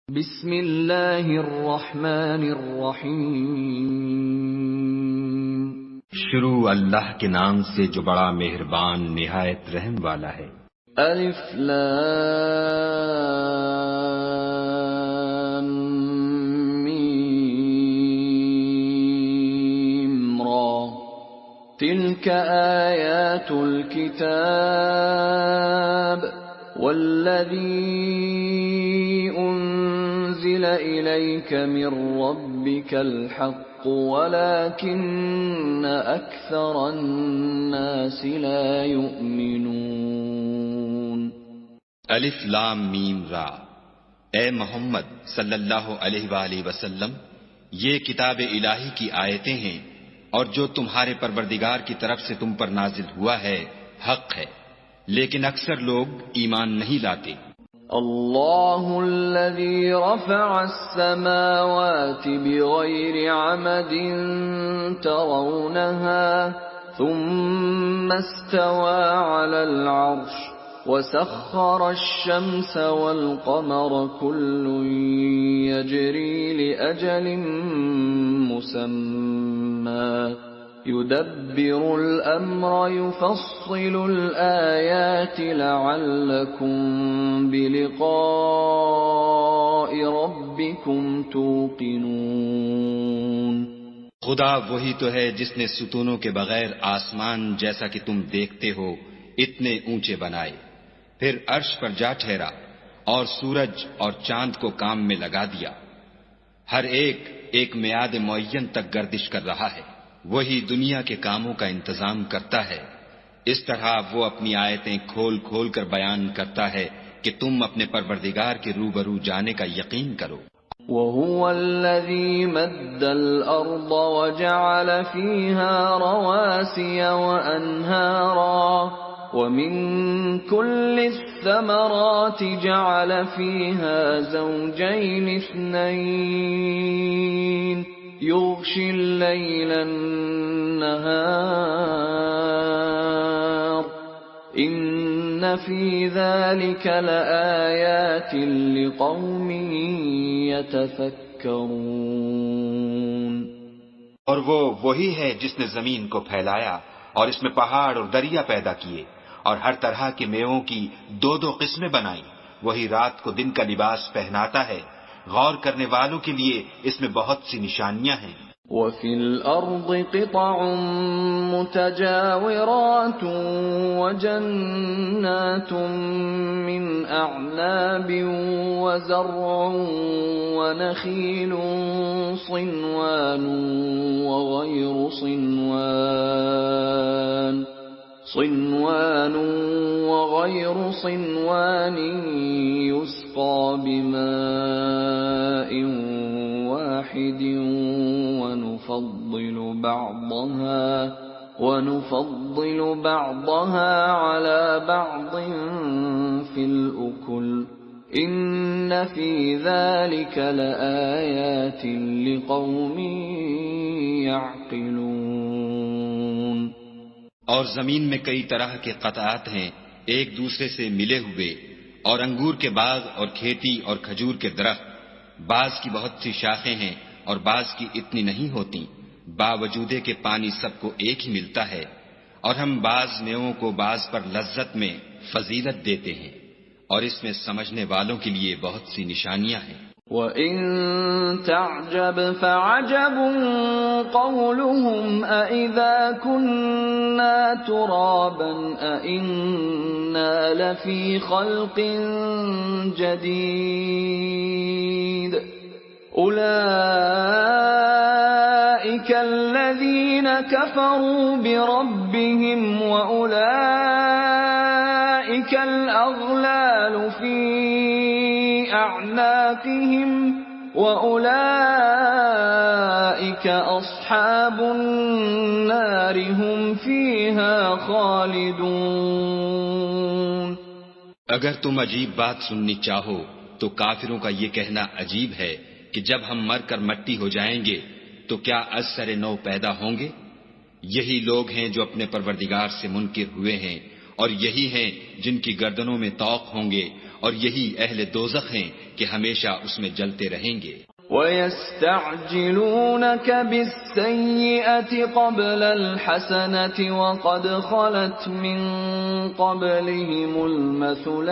بسم اللہ الرحمن الرحیم۔ شروع اللہ کے نام سے جو بڑا مہربان نہایت رحم والا ہے۔ الف لام میم را تلک آیات الكتاب والذی انزل الیک من ربک الحق ولكن اکثر الناس لا یؤمنون۔ الف لام میم را، اے محمد صلی اللہ علیہ وآلہ وسلم، یہ کتاب الہی کی آیتیں ہیں اور جو تمہارے پروردگار کی طرف سے تم پر نازل ہوا ہے حق ہے، لیکن اکثر لوگ ایمان نہیں لاتے۔ اللہ الذی رفع السماوات بغیر عمد ترونها ثم استوى على العرش وسخر الشمس والقمر كل يجري لأجل مسمى يدبر الأمر يفصل الآيات لعلكم بلقاء ربكم توقنون۔ خدا وہی تو ہے جس نے ستونوں کے بغیر آسمان جیسا کہ تم دیکھتے ہو اتنے اونچے بنائے، پھر عرش پر جا ٹھہرا اور سورج اور چاند کو کام میں لگا دیا، ہر ایک میعاد معین تک گردش کر رہا ہے، وہی دنیا کے کاموں کا انتظام کرتا ہے، اس طرح وہ اپنی آیتیں کھول کھول کر بیان کرتا ہے کہ تم اپنے پروردگار کے روبرو جانے کا یقین کرو۔ وَهُوَ الَّذِي مَدَّ الْأَرْضَ وَجَعَلَ فِيهَا رَوَاسِيَ وَأَنْهَارًا وَمِن كُلِّ الثَّمَرَاتِ جَعَلَ فِيهَا زَوْجَيْنِ اثْنَيْنِ يُغْشِي اللَّيْلَ النَّهَارَ إِنَّ فِي ذَلِكَ لَآيَاتٍ لِقَوْمٍ يَتَفَكَّرُونَ۔ اور وہ وہی ہے جس نے زمین کو پھیلایا اور اس میں پہاڑ اور دریا پیدا کیے اور ہر طرح کے میووں کی دو قسمیں بنائیں، وہی رات کو دن کا لباس پہناتا ہے، غور کرنے والوں کے لیے اس میں بہت سی نشانیاں ہیں۔ وَفِي الْأَرْضِ قِطَعٌ مُتَجَاوِرَاتٌ وَجَنَّاتٌ مِّنْ أَعْنَابٍ وَزَرْعٌ وَنَخِيلٌ صِنْوَانٌ وَغَيْرُ صِنْوَانٍ يُسْقَى بِمَاءٍ واحد ونفضل بعضها على بعض في الأكل إن في ذلك لآيات لقوم يعقلون۔ اور زمین میں کئی طرح کے قطعات ہیں ایک دوسرے سے ملے ہوئے، اور انگور کے باغ اور کھیتی اور کھجور کے درخت، بعض کی بہت سی شاخیں ہیں اور بعض کی اتنی نہیں ہوتی، باوجود کہ پانی سب کو ایک ہی ملتا ہے، اور ہم بعض میووں کو بعض پر لذت میں فضیلت دیتے ہیں، اور اس میں سمجھنے والوں کے لیے بہت سی نشانیاں ہیں۔ وَإِن تَعْجَبْ فَعَجَبٌ قَوْلُهُمْ أَإِذَا كُنَّا تُرَابًا أَإِنَّا لَفِي خَلْقٍ جَدِيدٍ أُولَئِكَ الَّذِينَ كَفَرُوا بِرَبِّهِمْ وَأُولَئِكَ الْأَغْلَالُ فِي أَعْنَاقِهِمْ وَأُولَئِكَ أَصْحَابُ النَّارِ هُمْ فِيهَا خَالِدُونَ۔ اگر تم عجیب بات سننی چاہو تو کافروں کا یہ کہنا عجیب ہے کہ جب ہم مر کر مٹی ہو جائیں گے تو کیا از سر نو پیدا ہوں گے؟ یہی لوگ ہیں جو اپنے پروردگار سے منکر ہوئے ہیں، اور یہی ہیں جن کی گردنوں میں طوق ہوں گے اور یہی اہل دوزخ ہیں کہ ہمیشہ اس میں جلتے رہیں گے۔ وَيَسْتَعْجِلُونَكَ بِالسَّيِّئَةِ قَبْلَ الْحَسَنَةِ وَقَدْ خَلَتْ مِن قَبْلِهِمُ الْمَثُلَاتُ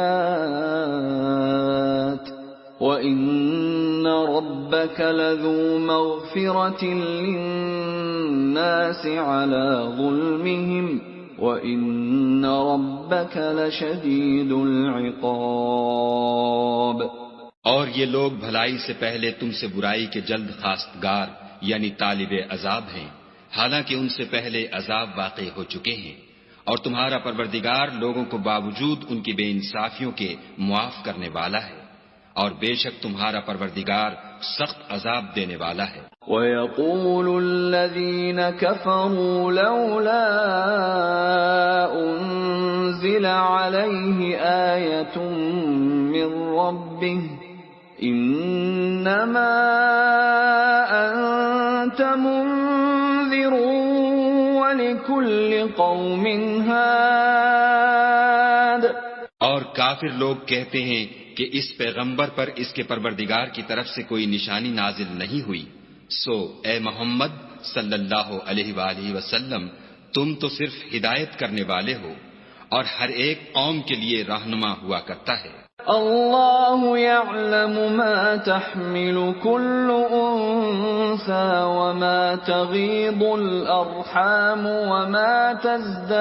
وَإِنَّ رَبَّكَ لَذُو مَغْفِرَةٍ لِلنَّاسِ عَلَى ظُلْمِهِمْ وَإِنَّ رَبَّكَ لَشَدِيدُ الْعِقَابِ۔ اور یہ لوگ بھلائی سے پہلے تم سے برائی کے جلد خواستگار یعنی طالب عذاب ہیں، حالانکہ ان سے پہلے عذاب واقع ہو چکے ہیں، اور تمہارا پروردگار لوگوں کو باوجود ان کی بے انصافیوں کے معاف کرنے والا ہے، اور بے شک تمہارا پروردگار سخت عذاب دینے والا ہے۔ وَيَقُولُ الَّذِينَ كَفَرُوا لَوْلَا أُنزِلَ عَلَيْهِ آيَةٌ مِّن رَّبِّهِ إِنَّمَا أَنتَ مُنذِرٌ وَلِكُلِّ قَوْمٍ هَادٍ۔ اور کافر لوگ کہتے ہیں کہ اس پیغمبر پر اس کے پروردگار کی طرف سے کوئی نشانی نازل نہیں ہوئی، سو اے محمد صلی اللہ علیہ وآلہ وسلم تم تو صرف ہدایت کرنے والے ہو، اور ہر ایک قوم کے لیے رہنما ہوا کرتا ہے۔ اللہ یعلم ما تحمل كل انثى وما تغیض الارحام وما تزداد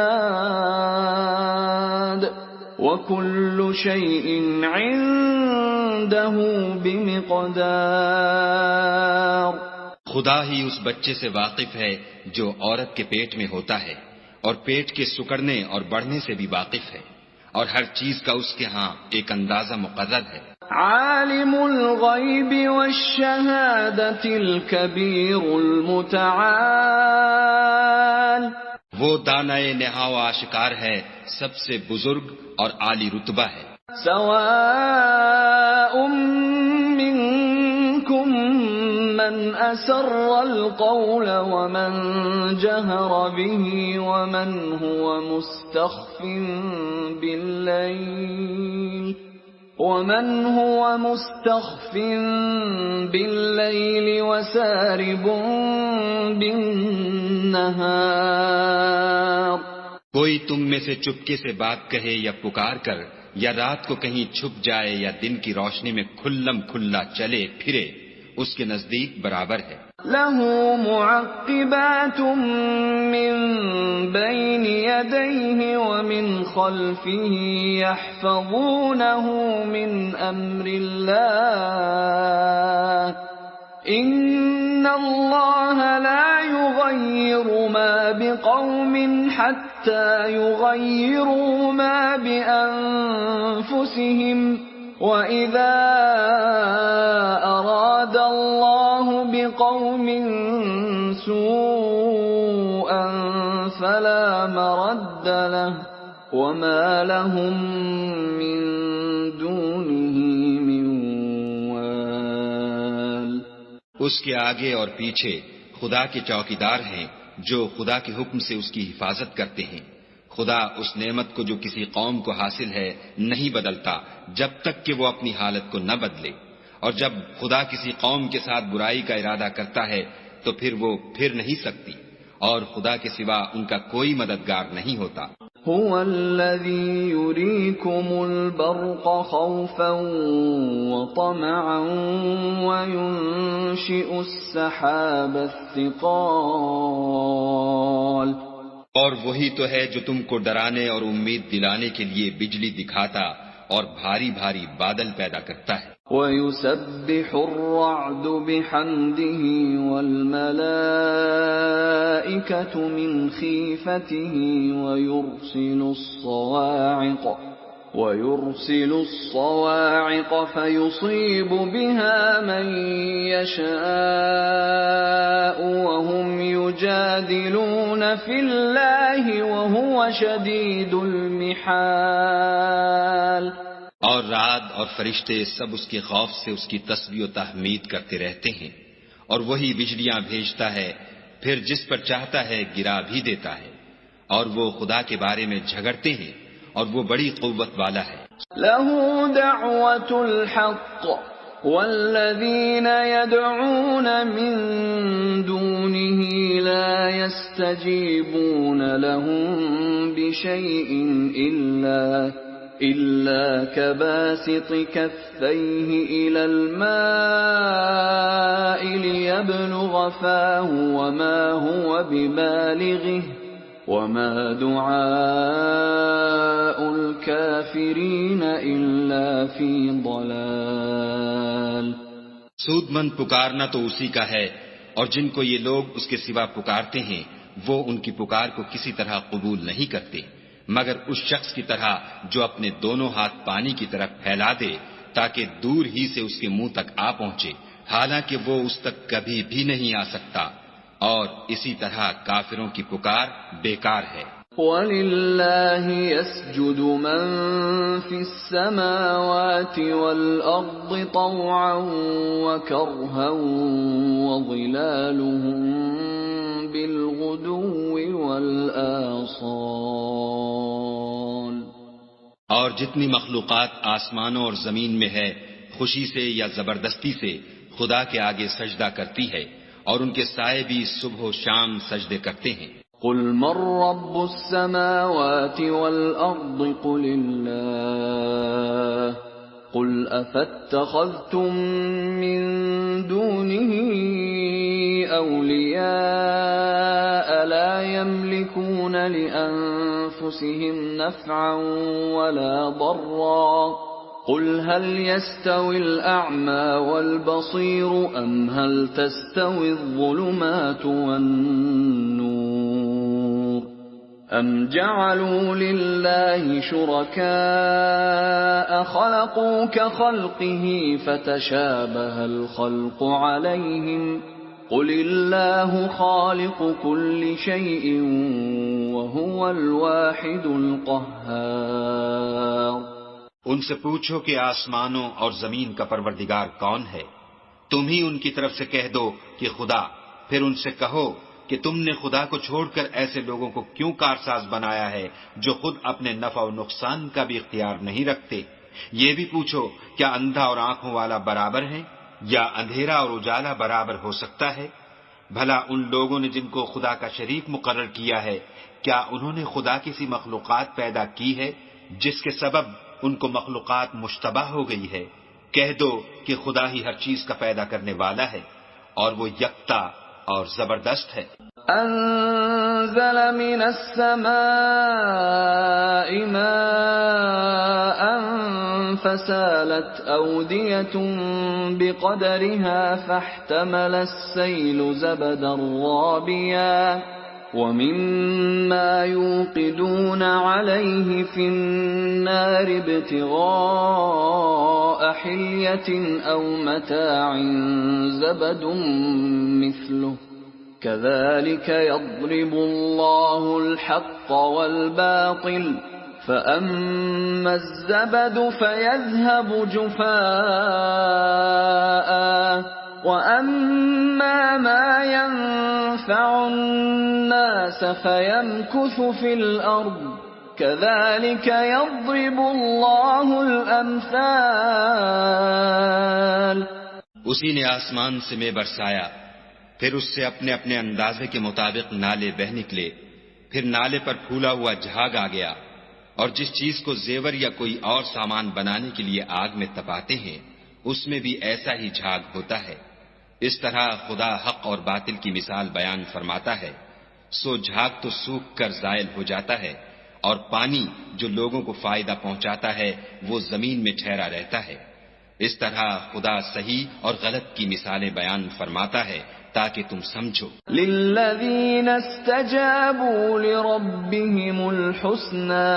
وكل شيء عنده بمقدار۔ خدا ہی اس بچے سے واقف ہے جو عورت کے پیٹ میں ہوتا ہے، اور پیٹ کے سکڑنے اور بڑھنے سے بھی واقف ہے، اور ہر چیز کا اس کے ہاں ایک اندازہ مقرر ہے۔ عالم الغیب والشہادۃ الکبیر المتعال۔ وہ دانائے نہا و آشکار ہے، سب سے بزرگ اور عالی رتبہ ہے۔ سواء منکم من اسر القول ومن جہر به ومن هو مستخف باللیل وسارب بالنہار۔ کوئی تم میں سے چپکے سے بات کہے یا پکار کر، یا رات کو کہیں چھپ جائے یا دن کی روشنی میں کھلم کھلا چلے پھرے، اس کے نزدیک برابر ہے۔ لَهُ مُعَقِّبَاتٌ مِّن بَيْنِ يَدَيْهِ وَمِنْ خَلْفِهِ يَحْفَظُونَهُ مِنْ أَمْرِ اللَّهِ ۗ إِنَّ اللَّهَ لَا يُغَيِّرُ مَا بِقَوْمٍ حَتَّى يُغَيِّرُوا مَا بِأَنفُسِهِمْ ۗ وَإِذَا أَرَادَ اللَّهُ بِقَوْمٍ سُوءًا فَلَا مَرَدَّ لَهُ وَمَا لَهُم مِّن دُونِهِ مِن وَالٍ۔ اس کے آگے اور پیچھے خدا کے چوکیدار ہیں جو خدا کے حکم سے اس کی حفاظت کرتے ہیں۔ خدا اس نعمت کو جو کسی قوم کو حاصل ہے نہیں بدلتا جب تک کہ وہ اپنی حالت کو نہ بدلے، اور جب خدا کسی قوم کے ساتھ برائی کا ارادہ کرتا ہے تو پھر وہ پھر نہیں سکتی، اور خدا کے سوا ان کا کوئی مددگار نہیں ہوتا۔ هو الذي يريكم البرق خوفا وطمعا وينشئ السحاب الثقال۔ اور وہی تو ہے جو تم کو ڈرانے اور امید دلانے کے لیے بجلی دکھاتا اور بھاری بھاری بادل پیدا کرتا ہے۔ وَيُسَبِّحُ الرَّعْدُ بِحَمْدِهِ وَالْمَلَائِكَةُ مِنْ خِيفَتِهِ وَيُرْسِلُ الصَّوَاعِقَ فَيُصِيبُ بِهَا مَن يَشَاءُ وَهُمْ يُجَادِلُونَ فِي اللَّهِ وَهُوَ شَدِيدُ الْمِحَالِ۔ اور رعد اور فرشتے سب اس کے خوف سے اس کی تسبیح و تحمید کرتے رہتے ہیں، اور وہی بجلیاں بھیجتا ہے، پھر جس پر چاہتا ہے گرا بھی دیتا ہے، اور وہ خدا کے بارے میں جھگڑتے ہیں، اور وہ بڑی قوت والا ہے۔ له دعوة الحق والذين يدعون من دونه لا يستجيبون لهم بشيء إلا كباسط كفيه إلى الماء ليبلغ فاه وما هو ببالغه وما دعاء الكافرين إلا في ضلال۔ سود مند پکارنا تو اسی کا ہے، اور جن کو یہ لوگ اس کے سوا پکارتے ہیں وہ ان کی پکار کو کسی طرح قبول نہیں کرتے مگر اس شخص کی طرح جو اپنے دونوں ہاتھ پانی کی طرف پھیلا دے تاکہ دور ہی سے اس کے منہ تک آ پہنچے، حالانکہ وہ اس تک کبھی بھی نہیں آ سکتا، اور اسی طرح کافروں کی پکار بیکار ہے۔ وَلِلَّهِ يَسْجُدُ مَن فِي السَّمَاوَاتِ وَالْأَرْضِ طَوْعًا وَكَرْهًا وَظِلَالُهُم بِالْغُدُوِّ وَالْآصَالِ۔ اور جتنی مخلوقات آسمانوں اور زمین میں ہے خوشی سے یا زبردستی سے خدا کے آگے سجدہ کرتی ہے، اور ان کے سائے بھی صبح و شام سجدے کرتے ہیں۔ قل من رب السماوات والأرض قل الله قل أفاتخذتم من دونه أولياء لا يملكون لأنفسهم نفعا ولا ضرا قل هل يستوي الأعمى والبصير أم هل تستوي الظلمات والنور أم جعلوا لله شركاء خلقوا كخلقه فتشابه الخلق عليهم قل الله خالق كل شيء وهو الواحد القهار۔ ان سے پوچھو کہ آسمانوں اور زمین کا پروردگار کون ہے، تم ہی ان کی طرف سے کہہ دو کہ خدا، پھر ان سے کہو کہ تم نے خدا کو چھوڑ کر ایسے لوگوں کو کیوں کارساز بنایا ہے جو خود اپنے نفع و نقصان کا بھی اختیار نہیں رکھتے۔ یہ بھی پوچھو کیا اندھا اور آنکھوں والا برابر ہے یا اندھیرا اور اجالا برابر ہو سکتا ہے؟ بھلا ان لوگوں نے جن کو خدا کا شریک مقرر کیا ہے کیا انہوں نے خدا کی سی مخلوقات پیدا کی ہے جس کے سبب ان کو مخلوقات مشتبہ ہو گئی ہے؟ کہہ دو کہ خدا ہی ہر چیز کا پیدا کرنے والا ہے اور وہ یکتا اور زبردست ہے۔ انزل من السماء ماء فسالت أودية بقدرها فاحتمل السيل زبدا رابيا ومما يوقدون عليه في النار ابتغاء حلية أو متاع زبد مثله كذلك يضرب الله الحق والباطل فأما الزبد فيذهب جفاء وأما ما ينفع الناس فيمكث في الأرض كذلك يضرب الله الأمثال۔ اسی نے آسمان سے میں برسایا، پھر اس سے اپنے اپنے اندازے کے مطابق نالے بہ نکلے، پھر نالے پر پھولا ہوا جھاگ آ گیا، اور جس چیز کو زیور یا کوئی اور سامان بنانے کے لیے آگ میں تپاتے ہیں اس میں بھی ایسا ہی جھاگ ہوتا ہے۔ اس طرح خدا حق اور باطل کی مثال بیان فرماتا ہے، سو جھاگ تو سوکھ کر زائل ہو جاتا ہے، اور پانی جو لوگوں کو فائدہ پہنچاتا ہے وہ زمین میں ٹھہرا رہتا ہے۔ اس طرح خدا صحیح اور غلط کی مثالیں بیان فرماتا ہے تاکہ تم سمجھو۔ للذین استجابوا لربهم الحسنى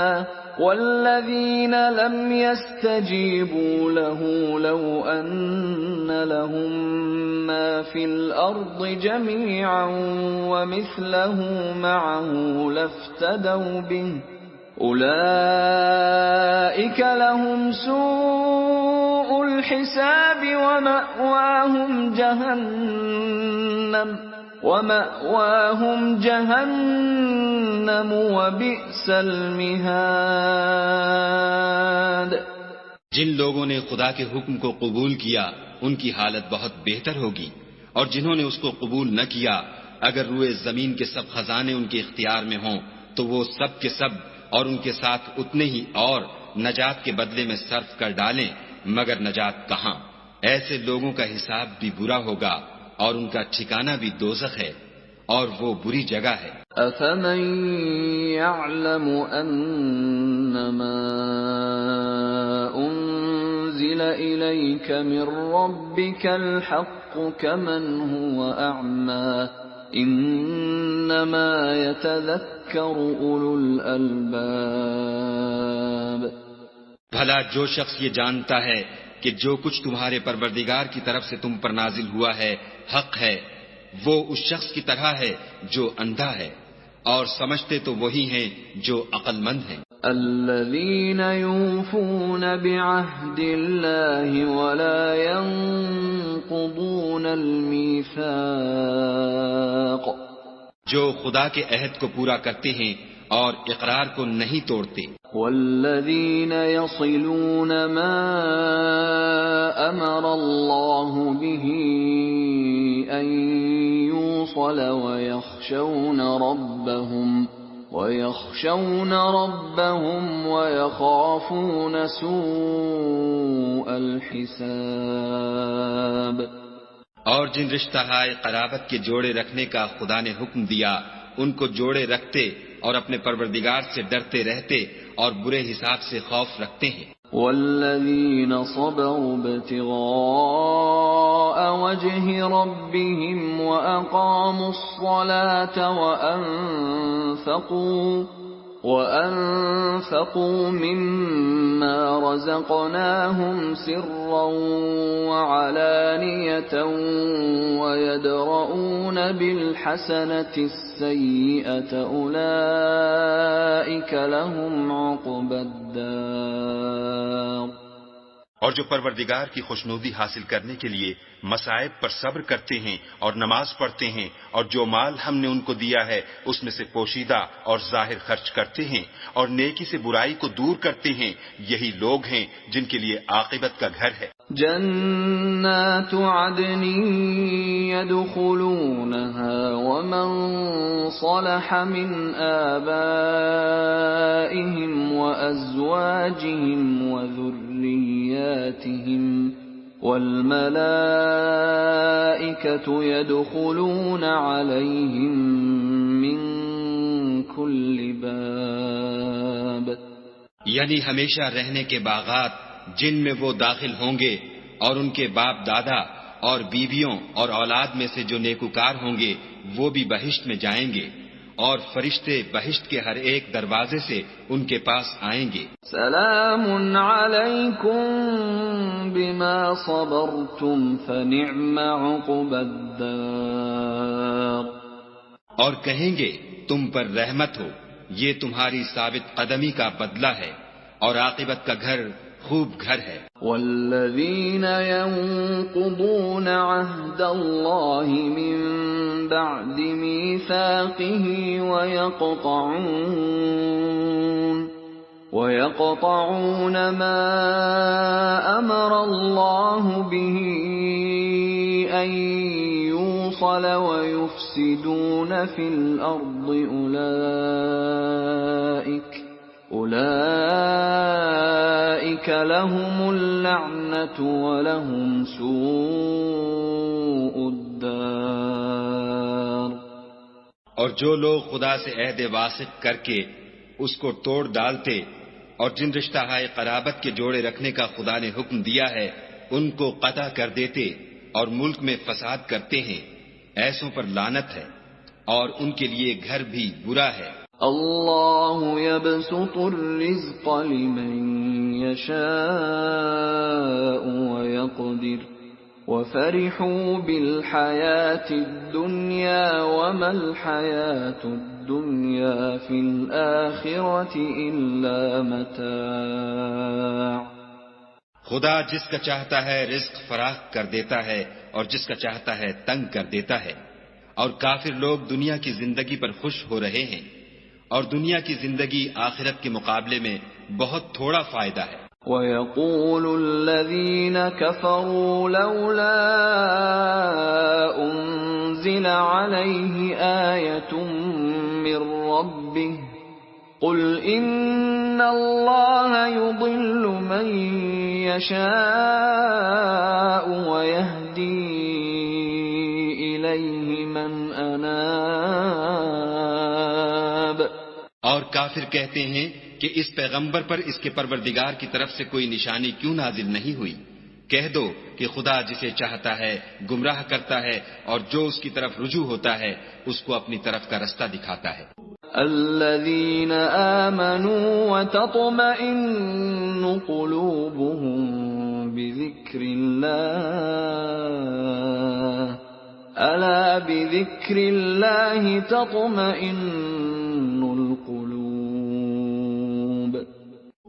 والذین لم يستجیبوا له لو ان لهم ما في الارض جميعا ومثله معه لافتدوا به اولئک لهم سوء الحساب ومأواهم جہنم وَمَأْوَاهُمْ جَهَنَّمُ وَبِئْسَ الْمِهَادُ۔ جن لوگوں نے خدا کے حکم کو قبول کیا ان کی حالت بہت بہتر ہوگی، اور جنہوں نے اس کو قبول نہ کیا اگر روئے زمین کے سب خزانے ان کے اختیار میں ہوں تو وہ سب کے سب اور ان کے ساتھ اتنے ہی اور نجات کے بدلے میں صرف کر ڈالیں، مگر نجات کہاں؟ ایسے لوگوں کا حساب بھی برا ہوگا اور ان کا ٹھکانہ بھی دوزخ ہے، اور وہ بری جگہ ہے۔ أَفَمَن يَعْلَمُ أَنَّمَا أُنزِلَ إِلَيْكَ مِن رَّبِّكَ الْحَقُّ كَمَنْ هُوَ أَعْمَىٰ إِنَّمَا يَتَذَكَّرُ أُولُو الْأَلْبَابِ۔ بھلا جو شخص یہ جانتا ہے کہ جو کچھ تمہارے پروردگار کی طرف سے تم پر نازل ہوا ہے حق ہے، وہ اس شخص کی طرح ہے جو اندھا ہے، اور سمجھتے تو وہی ہیں جو عقل مند ہیں۔ الذين يوفون بعهد الله ولا ينقضون الميثاق، جو خدا کے عہد کو پورا کرتے ہیں اور اقرار کو نہیں توڑتے۔ والذين يصلون ما أمر الله به أن يوصل ويخشون ربهم ويخافون سوء الحساب۔ اور جن رشتہ ہائے قرابت کے جوڑے رکھنے کا خدا نے حکم دیا ان کو جوڑے رکھتے اور اپنے پروردگار سے ڈرتے رہتے اور برے حساب سے خوف رکھتے ہیں۔ والذین صبروا ابتغاء وجه ربهم وأقاموا الصلاة وأنفقوا مما رزقناهم سرا وعلانية ويدرؤون بالحسنة السيئة أولئك لهم عقبى الدار۔ اور جو پروردگار کی خوشنودی حاصل کرنے کے لیے مصائب پر صبر کرتے ہیں اور نماز پڑھتے ہیں، اور جو مال ہم نے ان کو دیا ہے اس میں سے پوشیدہ اور ظاہر خرچ کرتے ہیں، اور نیکی سے برائی کو دور کرتے ہیں، یہی لوگ ہیں جن کے لیے عاقبت کا گھر ہے۔ جنات عدن يدخلونها ومن صلح من آبائهم وأزواجهم وذرياتهم والملائكة يدخلون عليهم من كل باب۔ یعنی ہمیشہ رہنے کے باغات جن میں وہ داخل ہوں گے، اور ان کے باپ دادا اور بیویوں اور اولاد میں سے جو نیکوکار ہوں گے وہ بھی بہشت میں جائیں گے، اور فرشتے بہشت کے ہر ایک دروازے سے ان کے پاس آئیں گے۔ سلام علیکم بما صبرتم فنعم عقبى الدار۔ اور کہیں گے تم پر رحمت ہو، یہ تمہاری ثابت قدمی کا بدلہ ہے، اور عاقبت کا گھر خوب گھر ہے۔ والذین ينقضون عهد الله من بعد ميثاقه ويقطعون ما أمر الله به أن يوصل ويفسدون في الأرض أولئك لهم اللعنة ولهم سوء الدار۔ اور جو لوگ خدا سے عہد واثق کر کے اس کو توڑ ڈالتے اور جن رشتہ ہائے قرابت کے جوڑے رکھنے کا خدا نے حکم دیا ہے ان کو قطع کر دیتے اور ملک میں فساد کرتے ہیں، ایسوں پر لعنت ہے اور ان کے لیے گھر بھی برا ہے۔ اللہ يبسط الرزق لمن يشاء ويقدر وفرحوا بالحياة الدنيا وما الحياة الدنيا في الآخرة إلا متاع۔ خدا جس کا چاہتا ہے رزق فراخ کر دیتا ہے اور جس کا چاہتا ہے تنگ کر دیتا ہے، اور کافر لوگ دنیا کی زندگی پر خوش ہو رہے ہیں، اور دنیا کی زندگی آخرت کے مقابلے میں بہت تھوڑا فائدہ ہے۔ وَيَقُولُ الَّذِينَ كَفَرُوا لَوْلَا أُنزِلَ عَلَيْهِ آيَةٌ مِّن رَّبِّهِ قُلْ إِنَّ اللَّهَ يُضِلُّ مَن يَشَاءُ وَيَهْدِي إِلَيْهِ مَنْ أَنَابَ۔ اور کافر کہتے ہیں کہ اس پیغمبر پر اس کے پروردگار کی طرف سے کوئی نشانی کیوں نازل نہیں ہوئی؟ کہہ دو کہ خدا جسے چاہتا ہے گمراہ کرتا ہے، اور جو اس کی طرف رجوع ہوتا ہے اس کو اپنی طرف کا رستہ دکھاتا ہے۔ الذين آمنوا وتطمئن قلوبهم بذكر الله ألا بذكر الله تطمئن القلوب۔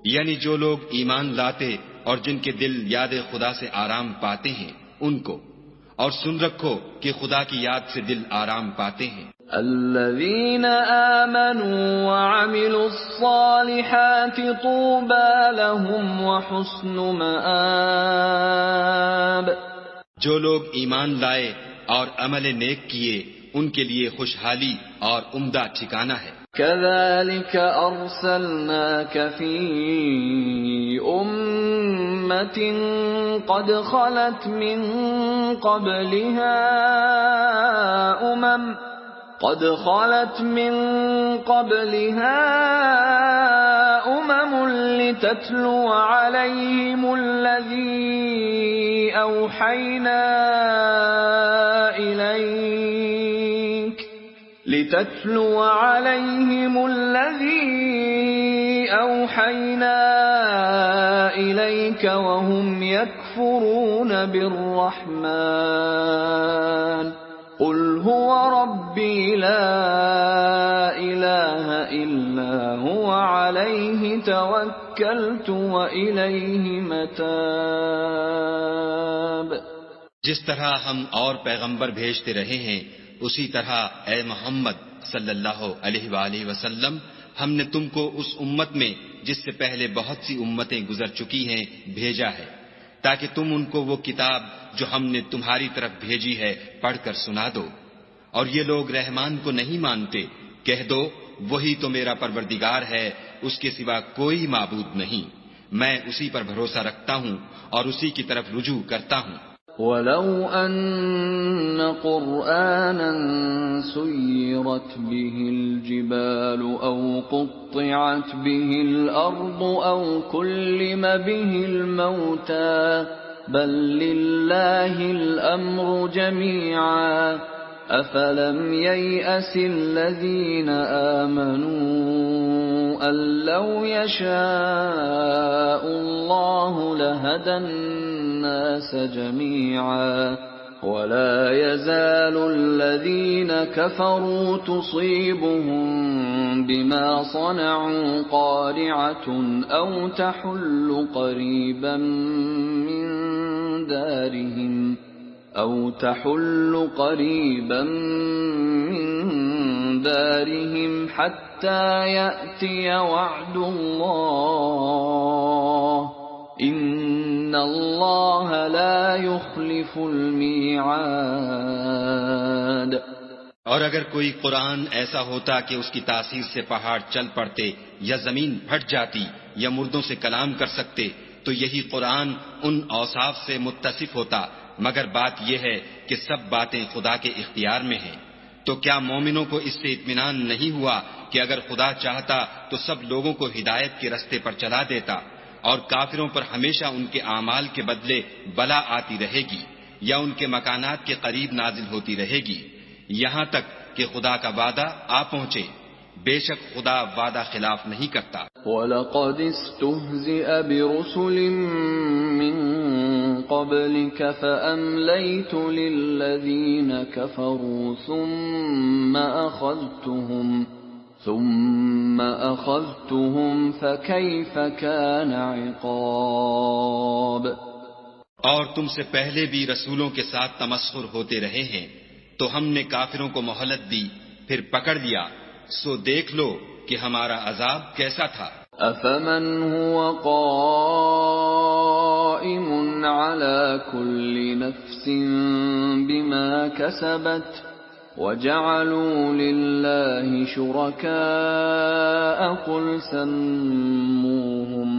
یعنی جو لوگ ایمان لاتے اور جن کے دل یاد خدا سے آرام پاتے ہیں ان کو، اور سن رکھو کہ خدا کی یاد سے دل آرام پاتے ہیں۔ الذين آمنوا وعملوا الصالحات طوبى لهم وحسن مآب۔ جو لوگ ایمان لائے اور عمل نیک کیے ان کے لیے خوشحالی اور عمدہ ٹھکانہ ہے۔ كذلك أرسلناك في أمة قد خلت من قبلها أمم لتتلو عليهم الذي أوحينا إليك وهم يكفرون بالرحمن قل هو ربي لا إله إلا هو عليه توكلت وإليه متاب۔ جس طرح ہم اور پیغمبر بھیجتے رہے ہیں اسی طرح اے محمد صلی اللہ علیہ وآلہ وسلم ہم نے تم کو اس امت میں جس سے پہلے بہت سی امتیں گزر چکی ہیں بھیجا ہے، تاکہ تم ان کو وہ کتاب جو ہم نے تمہاری طرف بھیجی ہے پڑھ کر سنا دو، اور یہ لوگ رحمان کو نہیں مانتے، کہہ دو وہی تو میرا پروردگار ہے، اس کے سوا کوئی معبود نہیں، میں اسی پر بھروسہ رکھتا ہوں اور اسی کی طرف رجوع کرتا ہوں۔ وَلَوْ أَنَّ قُرْآنًا سُيِّرَتْ بِهِ الْجِبَالُ أَوْ قُطِّعَتْ بِهِ الْأَرْضُ أَوْ كُلِّمَ بِهِ الْمَوْتَى بَل لِّلَّهِ الْأَمْرُ جَمِيعًا أَفَلَمْ يَيْأَسِ الَّذِينَ آمَنُوا أَن لَّوْ يَشَاءُ اللَّهُ لَهَدَى النَّاسَ جَمِيعًا وَلَا يَزَالُ الَّذِينَ كَفَرُوا تُصِيبُهُم بِمَا صَنَعُوا قَارِعَةٌ أَوْ تَحُلُّ قَرِيبًا مِّن دَارِهِمْ حَتَّى يَأْتِيَ وَعْدُ اللَّهِ إِنَّ اللَّهَ لَا يُخْلِفُ الْمِيعَادَ۔ اور اگر کوئی قرآن ایسا ہوتا کہ اس کی تاثیر سے پہاڑ چل پڑتے یا زمین پھٹ جاتی یا مردوں سے کلام کر سکتے تو یہی قرآن ان اوصاف سے متصف ہوتا، مگر بات یہ ہے کہ سب باتیں خدا کے اختیار میں ہیں۔ تو کیا مومنوں کو اس سے اطمینان نہیں ہوا کہ اگر خدا چاہتا تو سب لوگوں کو ہدایت کے رستے پر چلا دیتا، اور کافروں پر ہمیشہ ان کے اعمال کے بدلے بلا آتی رہے گی یا ان کے مکانات کے قریب نازل ہوتی رہے گی، یہاں تک کہ خدا کا وعدہ آ پہنچے۔ بے شک خدا وعدہ خلاف نہیں کرتا۔ وَلَقَدِ اسْتُهْزِئَ بِرُسُلٍ مِّن قَبْلِكَ فَأَمْلَيْتُ لِلَّذِينَ كَفَرُوا ثُمَّ أَخَذْتُهُمْ فَكَيْفَ كَانَ عِقَابِ۔ اور تم سے پہلے بھی رسولوں کے ساتھ تمسخر ہوتے رہے ہیں، تو ہم نے کافروں کو مہلت دی، پھر پکڑ لیا، سو دیکھ لو کہ ہمارا عذاب کیسا تھا۔ أفمن هو قائم على كل نفس بما كسبت وجعلوا لله شركاء قل سموهم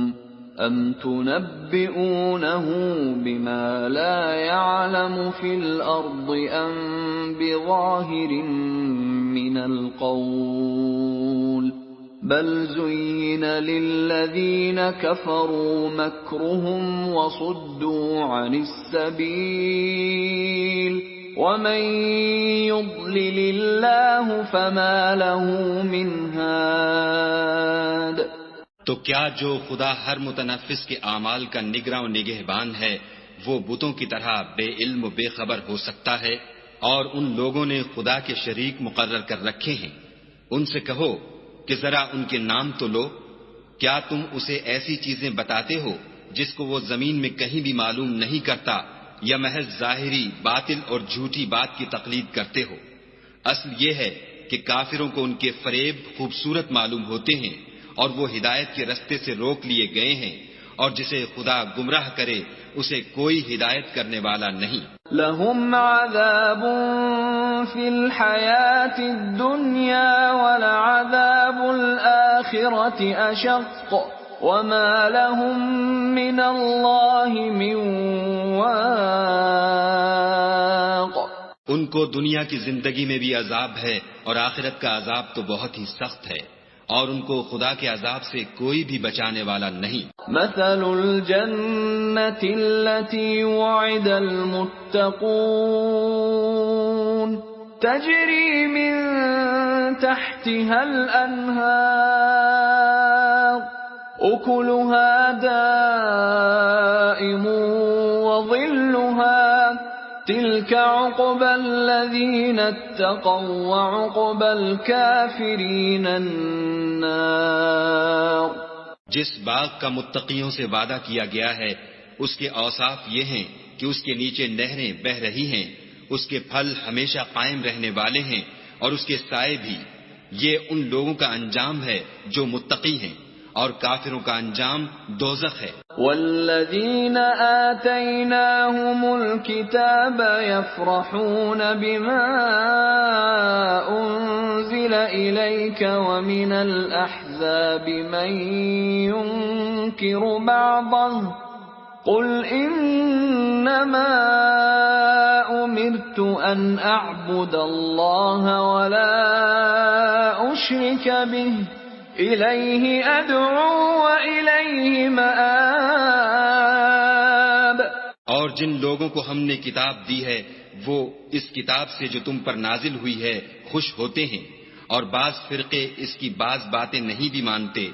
أم تنبئونه بما لا يعلم في الأرض أم بظاهر من القول بل زين للذين كفروا مكرهم وصدوا عن السبيل ومن يضلل الله فما له من هاد۔ تو کیا جو خدا ہر متنفس کے اعمال کا نگراں و نگہبان ہے وہ بتوں کی طرح بے علم و بے خبر ہو سکتا ہے؟ اور ان لوگوں نے خدا کے شریک مقرر کر رکھے ہیں، ان سے کہو کہ ذرا ان کے نام تو لو۔ کیا تم اسے ایسی چیزیں بتاتے ہو جس کو وہ زمین میں کہیں بھی معلوم نہیں کرتا، یا محض ظاہری باطل اور جھوٹی بات کی تقلید کرتے ہو؟ اصل یہ ہے کہ کافروں کو ان کے فریب خوبصورت معلوم ہوتے ہیں اور وہ ہدایت کے رستے سے روک لیے گئے ہیں، اور جسے خدا گمراہ کرے اسے کوئی ہدایت کرنے والا نہیں۔ لهم عذاب في الحياة الدنيا ولعذاب الآخرة أشق وما لهم من الله من واق۔ ان کو دنیا کی زندگی میں بھی عذاب ہے اور آخرت کا عذاب تو بہت ہی سخت ہے، اور ان کو خدا کے عذاب سے کوئی بھی بچانے والا نہیں۔ مثل الجنة التي وعد المتقون تجري من تحتها الأنهار أكلها دائم وظلها تلك عقبى الذين اتقوا وعقبى الكافرين النار۔ جس باغ کا متقیوں سے وعدہ کیا گیا ہے اس کے اوصاف یہ ہیں کہ اس کے نیچے نہریں بہہ رہی ہیں، اس کے پھل ہمیشہ قائم رہنے والے ہیں اور اس کے سائے بھی۔ یہ ان لوگوں کا انجام ہے جو متقی ہیں، اور کافروں کا انجام دوزخ ہے۔ والذین آتیناہم الکتاب یفرحون بما انزل الیک ومن الاحزاب من ينکر بعضه قل انما امرت ان اعبد اللہ ولا اشرک به الیہ ادعو والیہ مآب۔ اور جن لوگوں کو ہم نے کتاب دی ہے وہ اس کتاب سے جو تم پر نازل ہوئی ہے خوش ہوتے ہیں، اور بعض فرقے اس کی بعض باتیں نہیں بھی مانتے۔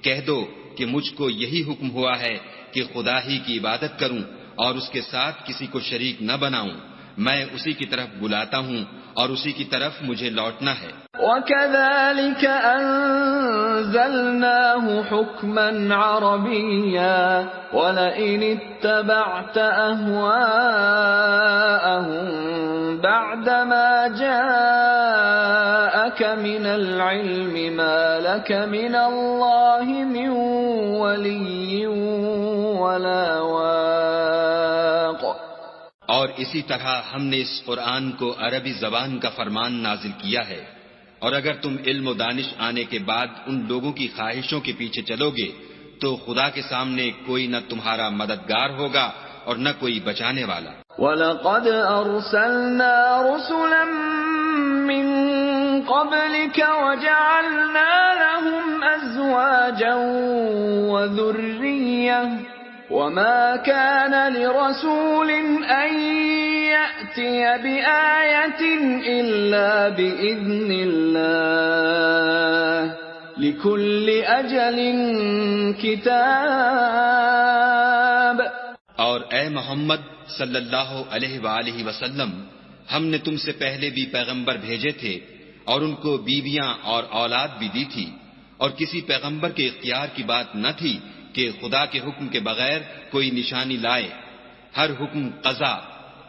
کہہ دو کہ مجھ کو یہی حکم ہوا ہے کہ خدا ہی کی عبادت کروں اور اس کے ساتھ کسی کو شریک نہ بناؤں، میں اسی کی طرف بلاتا ہوں اور اسی کی طرف مجھے لوٹنا ہے۔ وَكَذَلِكَ أَنزَلْنَاهُ حُكْمًا عَرَبِيًّا وَلَئِنِ اتَّبَعْتَ أَهْوَاءَهُمْ بَعْدَمَا جَاءَكَ مِنَ الْعِلْمِ مَا لَكَ مِنَ اللَّهِ مِنْ وَلِيٍّ وَلَا وَاقٍ۔ اور اسی طرح ہم نے اس قرآن کو عربی زبان کا فرمان نازل کیا ہے، اور اگر تم علم و دانش آنے کے بعد ان لوگوں کی خواہشوں کے پیچھے چلو گے تو خدا کے سامنے کوئی نہ تمہارا مددگار ہوگا اور نہ کوئی بچانے والا۔ وَلَقَدْ أَرْسَلْنَا رُسُلًا مِّن قَبْلِكَ وَجَعَلْنَا لَهُمْ أَزْوَاجًا وَذُرِّيَّةً وَمَا كَانَ لِرَسُولٍ أَن يَأْتِيَ بِآيَةٍ إِلَّا بِإِذْنِ اللَّهِ لِكُلِّ أَجَلٍ كِتَابٌ۔ اور اے محمد صلی اللہ علیہ وآلہ وسلم، ہم نے تم سے پہلے بھی پیغمبر بھیجے تھے اور ان کو بیویاں اور اولاد بھی دی تھی، اور کسی پیغمبر کے اختیار کی بات نہ تھی کہ خدا کے حکم کے بغیر کوئی نشانی لائے۔ ہر حکم قضا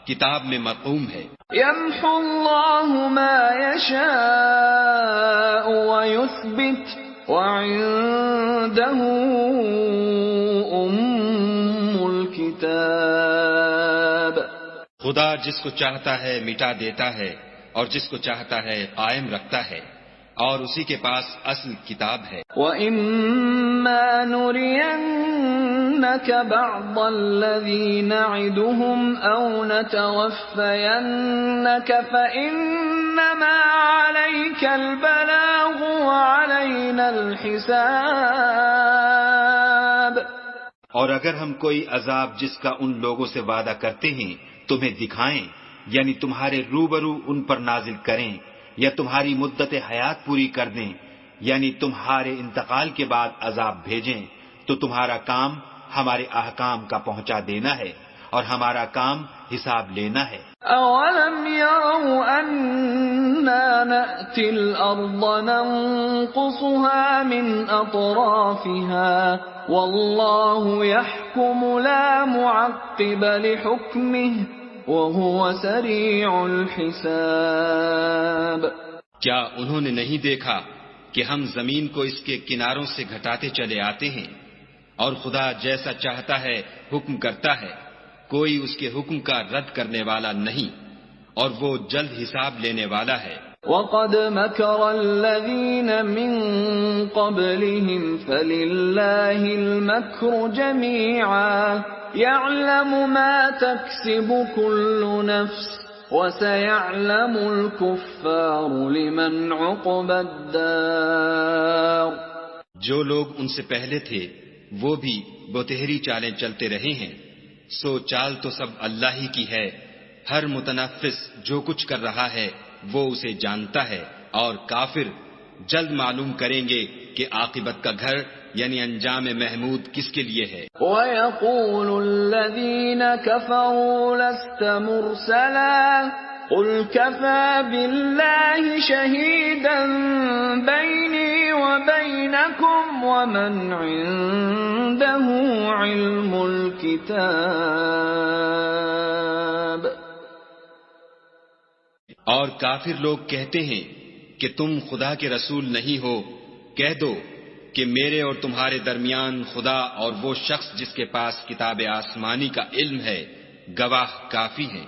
کتاب میں مرقوم ہے۔ يمحو الله ما يشاء ويثبت وعنده الكتاب۔ خدا جس کو چاہتا ہے مٹا دیتا ہے اور جس کو چاہتا ہے قائم رکھتا ہے، اور اسی کے پاس اصل کتاب ہے۔ وَإِمَّا نُرِيَنَّكَ بَعْضَ الَّذِي نَعِدُهُمْ أَوْ نَتَوَفَّيَنَّكَ فَإِنَّمَا عَلَيْكَ الْبَلَاغُ وَعَلَيْنَا الْحِسَابُ۔ اور اگر ہم کوئی عذاب جس کا ان لوگوں سے وعدہ کرتے ہیں تمہیں دکھائیں، یعنی تمہارے روبرو ان پر نازل کریں، یا تمہاری مدت حیات پوری کر دیں، یعنی تمہارے انتقال کے بعد عذاب بھیجیں، تو تمہارا کام ہمارے احکام کا پہنچا دینا ہے اور ہمارا کام حساب لینا ہے۔ أَوَلَمْ يَرَوْا أَنَّا نَأْتِي الْأَرْضَ نَنقُصُهَا مِنْ أَطْرَافِهَا وَاللَّهُ يَحْكُمُ لَا مُعَقِّبَ لِحُكْمِهِ وَهُوَ سَرِيعُ الْحِسَابِ۔ کیا انہوں نے نہیں دیکھا کہ ہم زمین کو اس کے کناروں سے گھٹاتے چلے آتے ہیں، اور خدا جیسا چاہتا ہے حکم کرتا ہے، کوئی اس کے حکم کا رد کرنے والا نہیں، اور وہ جلد حساب لینے والا ہے۔ وَقَدْ مَكَرَ الَّذِينَ مِن قَبْلِهِمْ فَلِلَّهِ الْمَكْرُ جَمِيعًا يَعْلَمُ مَا تَكْسِبُ كُلُّ نَفْسٍ وَسَيَعْلَمُ الْكُفَّارُ لِمَنْ عُقْبَى الدَّارِ۔ جو لوگ ان سے پہلے تھے وہ بھی بتہری چالیں چلتے رہے ہیں، سو چال تو سب اللہ ہی کی ہے، ہر متنفس جو کچھ کر رہا ہے وہ اسے جانتا ہے، اور کافر جلد معلوم کریں گے کہ عاقبت کا گھر یعنی انجام محمود کس کے لیے ہے۔ وَيَقُولُ الَّذِينَ كَفَرُوا لَسْتَ مُرْسَلًا قُلْ كَفَى بِاللَّهِ شَهِيدًا بَيْنِي وَبَيْنَكُمْ وَمَنْ عِندَهُ عِلْمُ الْكِتَابِ۔ اور کافر لوگ کہتے ہیں کہ تم خدا کے رسول نہیں ہو، کہہ دو کہ میرے اور تمہارے درمیان خدا اور وہ شخص جس کے پاس کتاب آسمانی کا علم ہے گواہ کافی ہیں۔